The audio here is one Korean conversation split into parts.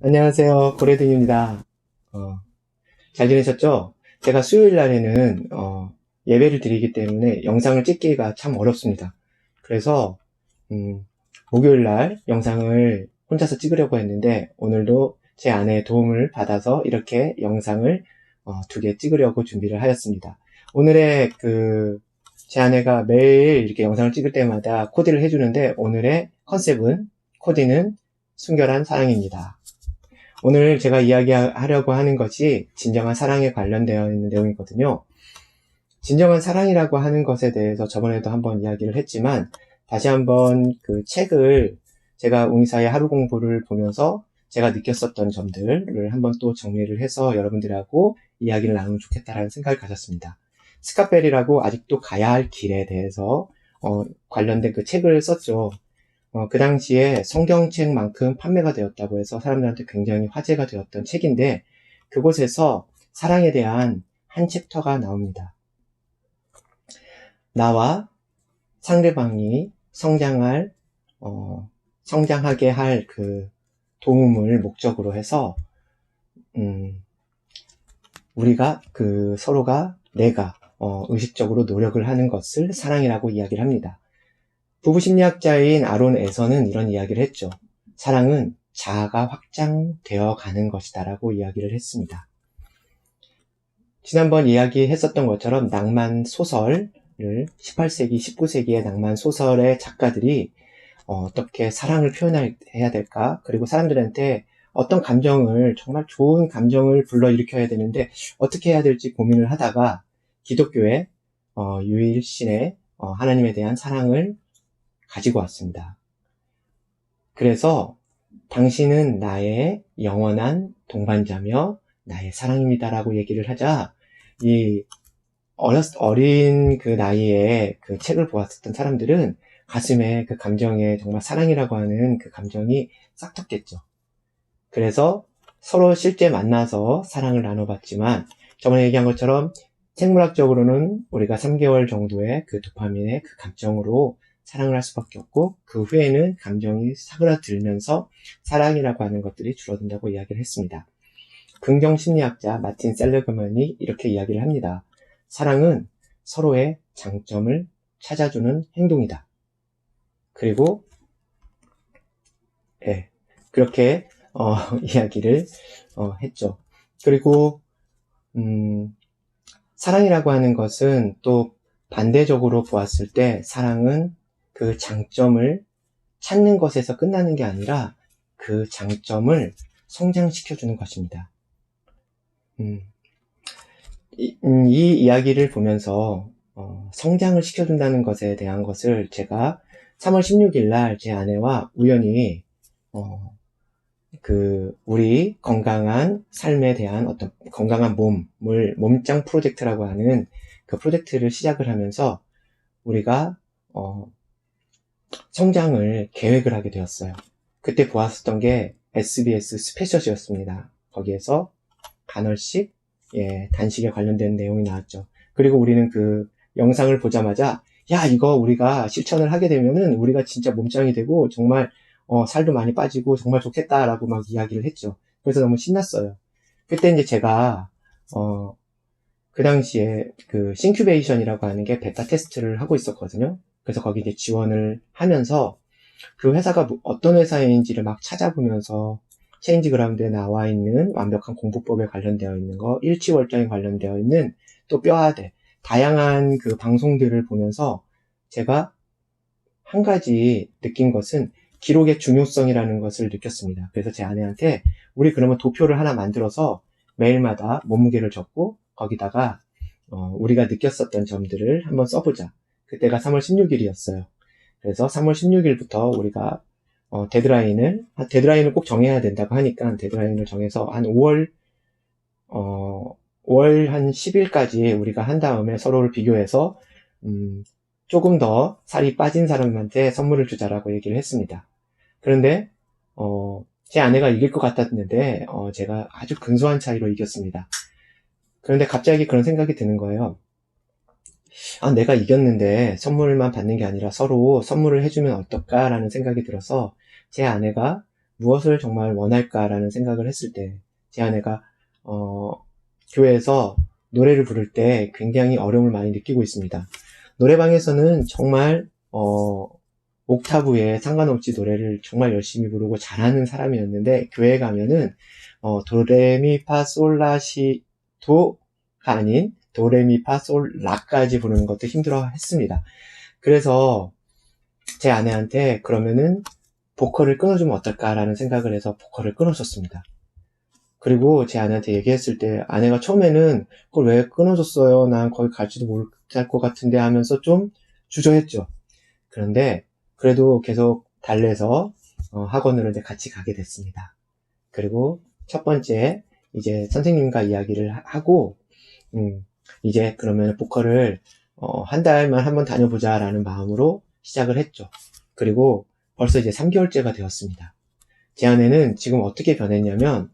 안녕하세요. 고래등입니다. 어, 잘 지내셨죠? 제가 수요일 날에는 예배를 드리기 때문에 영상을 찍기가 참 어렵습니다. 그래서 음, 목요일 날 영상을 혼자서 찍으려고 했는데 오늘도 제 아내의 도움을 받아서 이렇게 영상을 2개 찍으려고 준비를 하였습니다. 오늘의 제 아내가 매일 이렇게 영상을 찍을 때마다 코디를 해주는데 오늘의 컨셉은 코디는 순결한 사랑입니다. 오늘 제가 이야기하려고 하는 것이 진정한 사랑에 관련되어 있는 내용이거든요. 진정한 사랑이라고 하는 것에 대해서 저번에도 한번 이야기를 했지만 다시 한번 그 책을 제가 웅이사의 하루 공부를 보면서 제가 느꼈었던 점들을 한번 또 정리를 해서 여러분들하고 이야기를 나누면 좋겠다라는 생각을 가졌습니다. 스카펠이라고 아직도 가야 할 길에 대해서 관련된 그 책을 썼죠. 그 당시에 성경책만큼 판매가 되었다고 해서 사람들한테 굉장히 화제가 되었던 책인데 그곳에서 사랑에 대한 한 챕터가 나옵니다. 나와 상대방이 성장하게 할 그 도움을 목적으로 해서 우리가 내가 의식적으로 노력을 하는 것을 사랑이라고 이야기를 합니다. 부부 심리학자인 아론 에서는 이런 이야기를 했죠. 사랑은 자아가 확장되어 가는 것이다라고 이야기를 했습니다. 지난번 이야기했었던 것처럼 낭만 소설을 18세기, 19세기의 낭만 소설의 작가들이 어떻게 사랑을 표현해야 될까? 그리고 사람들한테 어떤 감정을, 정말 좋은 감정을 불러일으켜야 되는데 어떻게 해야 될지 고민을 하다가 기독교의 유일신의 하나님에 대한 사랑을 가지고 왔습니다. 그래서 당신은 나의 영원한 동반자며 나의 사랑입니다라고 얘기를 하자 이 어린 그 나이에 그 책을 보았었던 사람들은 가슴에 그 감정에 정말 사랑이라고 하는 그 감정이 싹 텄겠죠. 그래서 서로 실제 만나서 사랑을 나눠봤지만 저번에 얘기한 것처럼 생물학적으로는 우리가 3개월 정도의 그 도파민의 그 감정으로 사랑을 할 수밖에 없고 그 후에는 감정이 사그라들면서 사랑이라고 하는 것들이 줄어든다고 이야기를 했습니다. 긍정심리학자 마틴 셀리그만이 이렇게 이야기를 합니다. 사랑은 서로의 장점을 찾아주는 행동이다. 그리고 그렇게 이야기를 했죠. 그리고 사랑이라고 하는 것은 또 반대적으로 보았을 때 사랑은 그 장점을 찾는 것에서 끝나는 게 아니라 그 장점을 성장시켜주는 것입니다. 이 이야기를 보면서 성장을 시켜준다는 것에 대한 것을 제가 3월 16일 날 제 아내와 우연히 우리 건강한 삶에 대한 어떤 건강한 몸짱 프로젝트라고 하는 그 프로젝트를 시작을 하면서 우리가 성장을 계획을 하게 되었어요. 그때 보았었던 게 SBS 스페셜이었습니다. 거기에서 간헐식, 단식에 관련된 내용이 나왔죠. 그리고 우리는 그 영상을 보자마자 야, 이거 우리가 실천을 하게 되면은 우리가 진짜 몸짱이 되고 정말 살도 많이 빠지고 정말 좋겠다라고 막 이야기를 했죠. 그래서 너무 신났어요. 그때 이제 제가 그 당시에 그 싱큐베이션이라고 하는 게 베타 테스트를 하고 있었거든요. 그래서 거기 이제 지원을 하면서 그 회사가 어떤 회사인지를 막 찾아보면서 체인지 그라운드에 나와 있는 완벽한 공부법에 관련되어 있는 거, 일치월장에 관련되어 있는 또 뼈아대, 다양한 그 방송들을 보면서 제가 한 가지 느낀 것은 기록의 중요성이라는 것을 느꼈습니다. 그래서 제 아내한테 우리 그러면 도표를 하나 만들어서 매일마다 몸무게를 적고 거기다가 우리가 느꼈었던 점들을 한번 써보자. 그때가 3월 16일이었어요. 그래서 3월 16일부터 우리가 데드라인을 꼭 정해야 된다고 하니까 데드라인을 정해서 한 5월 한 10일까지 우리가 한 다음에 서로를 비교해서 조금 더 살이 빠진 사람한테 선물을 주자라고 얘기를 했습니다. 그런데 제 아내가 이길 것 같았는데 제가 아주 근소한 차이로 이겼습니다. 그런데 갑자기 그런 생각이 드는 거예요. 내가 이겼는데 선물만 받는 게 아니라 서로 선물을 해주면 어떨까라는 생각이 들어서 제 아내가 무엇을 정말 원할까라는 생각을 했을 때, 제 아내가, 교회에서 노래를 부를 때 굉장히 어려움을 많이 느끼고 있습니다. 노래방에서는 정말, 옥타브에 상관없이 노래를 정말 열심히 부르고 잘하는 사람이었는데, 교회 가면은, 도레미파솔라시도가 아닌, 도레미파솔라까지 부르는 것도 힘들어 했습니다. 그래서, 제 아내한테 그러면은 보컬을 끊어주면 어떨까라는 생각을 해서 보컬을 끊어줬습니다. 그리고 제 아내한테 얘기했을 때 아내가 처음에는 그걸 왜 끊어줬어요? 난 거기 갈지도 못할 것 같은데 하면서 좀 주저했죠. 그런데 그래도 계속 달래서 학원으로 이제 같이 가게 됐습니다. 그리고 첫 번째 이제 선생님과 이야기를 하고 이제 그러면 보컬을 한 달만 한번 다녀보자라는 마음으로 시작을 했죠. 그리고 벌써 이제 3개월째가 되었습니다. 제 아내는 지금 어떻게 변했냐면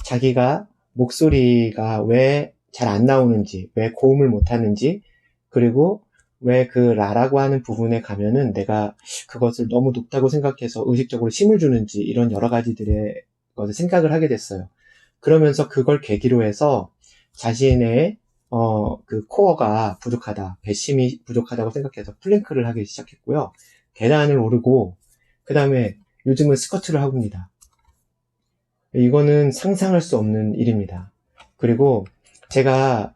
자기가 목소리가 왜 잘 안 나오는지, 왜 고음을 못 하는지, 그리고 왜 그 라라고 하는 부분에 가면은 내가 그것을 너무 높다고 생각해서 의식적으로 힘을 주는지 이런 여러 가지들의 것을 생각을 하게 됐어요. 그러면서 그걸 계기로 해서 자신의 그 코어가 부족하다, 배심이 부족하다고 생각해서 플랭크를 하기 시작했고요. 계단을 오르고 그 다음에 요즘은 스쿼트를 하고 있습니다. 이거는 상상할 수 없는 일입니다. 그리고 제가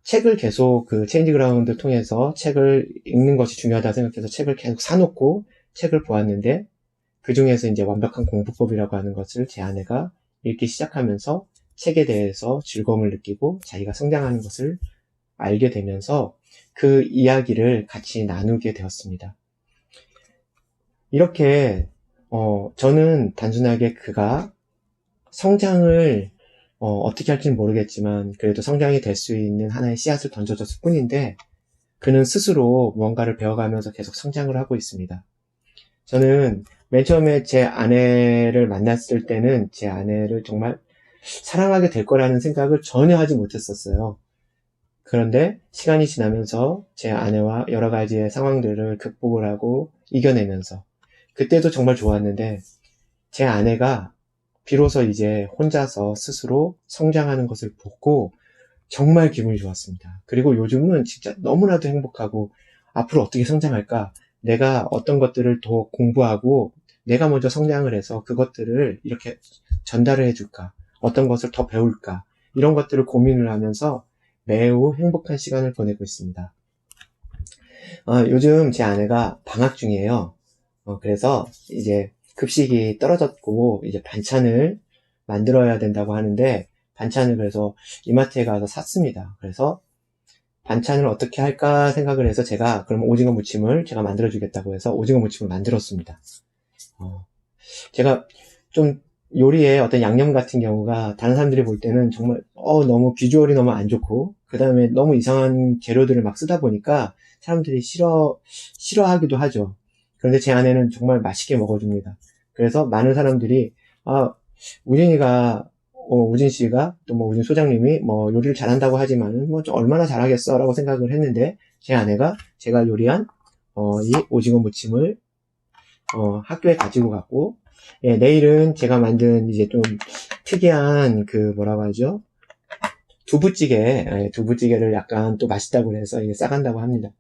책을 계속 그 체인지 그라운드 통해서 책을 읽는 것이 중요하다고 생각해서 책을 계속 사놓고 책을 보았는데 그 중에서 이제 완벽한 공부법이라고 하는 것을 제 아내가 읽기 시작하면서 책에 대해서 즐거움을 느끼고 자기가 성장하는 것을 알게 되면서 그 이야기를 같이 나누게 되었습니다. 이렇게 저는 단순하게 그가 성장을 어떻게 할지는 모르겠지만 그래도 성장이 될 수 있는 하나의 씨앗을 던져줬을 뿐인데 그는 스스로 무언가를 배워가면서 계속 성장을 하고 있습니다. 저는 맨 처음에 제 아내를 만났을 때는 제 아내를 정말 사랑하게 될 거라는 생각을 전혀 하지 못했었어요. 그런데 시간이 지나면서 제 아내와 여러 가지의 상황들을 극복을 하고 이겨내면서 그때도 정말 좋았는데 제 아내가 비로소 이제 혼자서 스스로 성장하는 것을 보고 정말 기분이 좋았습니다. 그리고 요즘은 진짜 너무나도 행복하고 앞으로 어떻게 성장할까? 내가 어떤 것들을 더 공부하고 내가 먼저 성장을 해서 그것들을 이렇게 전달을 해줄까? 어떤 것을 더 배울까? 이런 것들을 고민을 하면서 매우 행복한 시간을 보내고 있습니다. 요즘 제 아내가 방학 중이에요. 그래서 이제 급식이 떨어졌고 이제 반찬을 만들어야 된다고 하는데 반찬을 그래서 이마트에 가서 샀습니다. 그래서 반찬을 어떻게 할까 생각을 해서 제가 그럼 오징어 무침을 제가 만들어 주겠다고 해서 오징어 무침을 만들었습니다. 제가 좀 요리에 어떤 양념 같은 경우가 다른 사람들이 볼 때는 정말 너무 비주얼이 너무 안 좋고 그 다음에 너무 이상한 재료들을 막 쓰다 보니까 사람들이 싫어하기도 하죠. 그런데 제 아내는 정말 맛있게 먹어줍니다. 그래서 많은 사람들이 우진 씨가 또 뭐 우진 소장님이 뭐 요리를 잘한다고 하지만은 뭐 좀 얼마나 잘하겠어라고 생각을 했는데 제 아내가 제가 요리한 이 오징어 무침을 학교에 가지고 갔고 내일은 제가 만든 이제 좀 특이한 그 뭐라고 하죠? 두부찌개를 약간 또 맛있다고 해서 이게 싸간다고 합니다.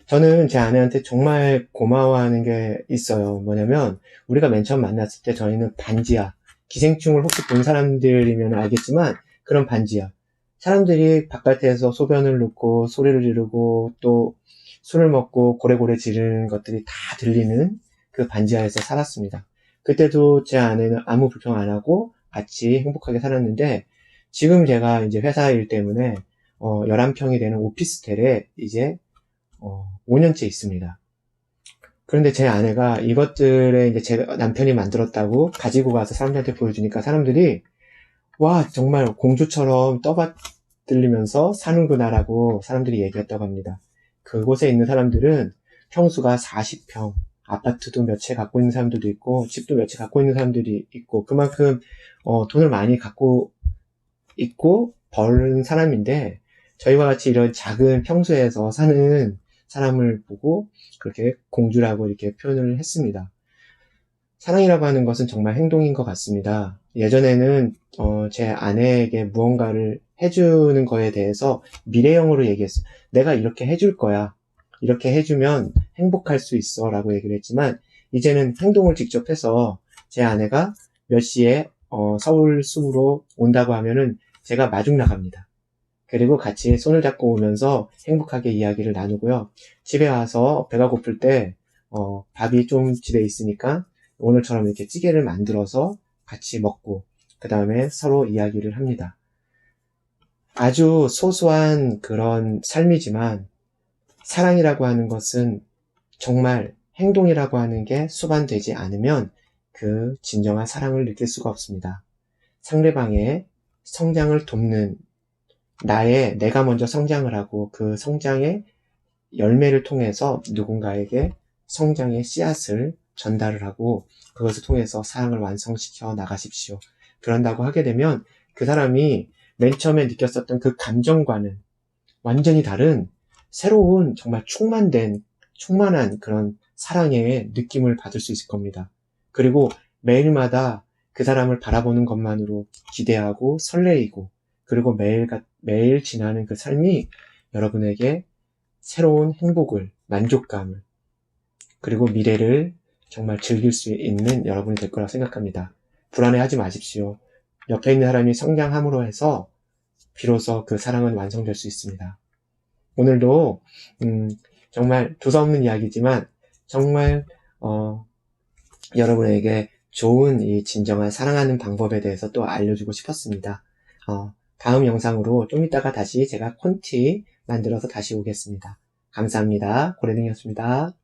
저는 제 아내한테 정말 고마워하는 게 있어요. 뭐냐면 우리가 맨 처음 만났을 때 저희는 반지하, 기생충을 혹시 본 사람들이면 알겠지만 그런 반지하. 사람들이 바깥에서 소변을 넣고 소리를 지르고 또 술을 먹고 고래고래 지르는 것들이 다 들리는 그 반지하에서 살았습니다. 그때도 제 아내는 아무 불평 안 하고 같이 행복하게 살았는데 지금 제가 이제 회사 일 때문에 11평이 되는 오피스텔에 이제 5년째 있습니다. 그런데 제 아내가 이것들에 이제 제 남편이 만들었다고 가지고 가서 사람들한테 보여주니까 사람들이 와 정말 공주처럼 떠받들리면서 사는구나라고 사람들이 얘기했다고 합니다. 그곳에 있는 사람들은 평수가 40평, 아파트도 몇 채 갖고 있는 사람들도 있고 집도 몇 채 갖고 있는 사람들이 있고 그만큼 돈을 많이 갖고 있고 버는 사람인데 저희와 같이 이런 작은 평수에서 사는 사람을 보고 그렇게 공주라고 이렇게 표현을 했습니다. 사랑이라고 하는 것은 정말 행동인 것 같습니다. 예전에는 제 아내에게 무언가를 해주는 거에 대해서 미래형으로 얘기했어요. 내가 이렇게 해줄 거야. 이렇게 해주면 행복할 수 있어 라고 얘기를 했지만 이제는 행동을 직접 해서 제 아내가 몇 시에 서울 숲으로 온다고 하면은 제가 마중 나갑니다. 그리고 같이 손을 잡고 오면서 행복하게 이야기를 나누고요. 집에 와서 배가 고플 때 밥이 좀 집에 있으니까 오늘처럼 이렇게 찌개를 만들어서 같이 먹고 그 다음에 서로 이야기를 합니다. 아주 소소한 그런 삶이지만 사랑이라고 하는 것은 정말 행동이라고 하는 게 수반되지 않으면 그 진정한 사랑을 느낄 수가 없습니다. 상대방의 성장을 돕는 내가 먼저 성장을 하고 그 성장의 열매를 통해서 누군가에게 성장의 씨앗을 전달을 하고 그것을 통해서 사랑을 완성시켜 나가십시오. 그런다고 하게 되면 그 사람이 맨 처음에 느꼈었던 그 감정과는 완전히 다른 새로운 정말 충만한 그런 사랑의 느낌을 받을 수 있을 겁니다. 그리고 매일마다 그 사람을 바라보는 것만으로 기대하고 설레이고 그리고 매일 지나는 그 삶이 여러분에게 새로운 행복을, 만족감을, 그리고 미래를 정말 즐길 수 있는 여러분이 될 거라고 생각합니다. 불안해하지 마십시오. 옆에 있는 사람이 성장함으로 해서 비로소 그 사랑은 완성될 수 있습니다. 오늘도 정말 두서없는 이야기지만 정말 여러분에게 좋은 이 진정한 사랑하는 방법에 대해서 또 알려주고 싶었습니다. 다음 영상으로 좀 이따가 다시 제가 콘티 만들어서 다시 오겠습니다. 감사합니다. 고래등이었습니다.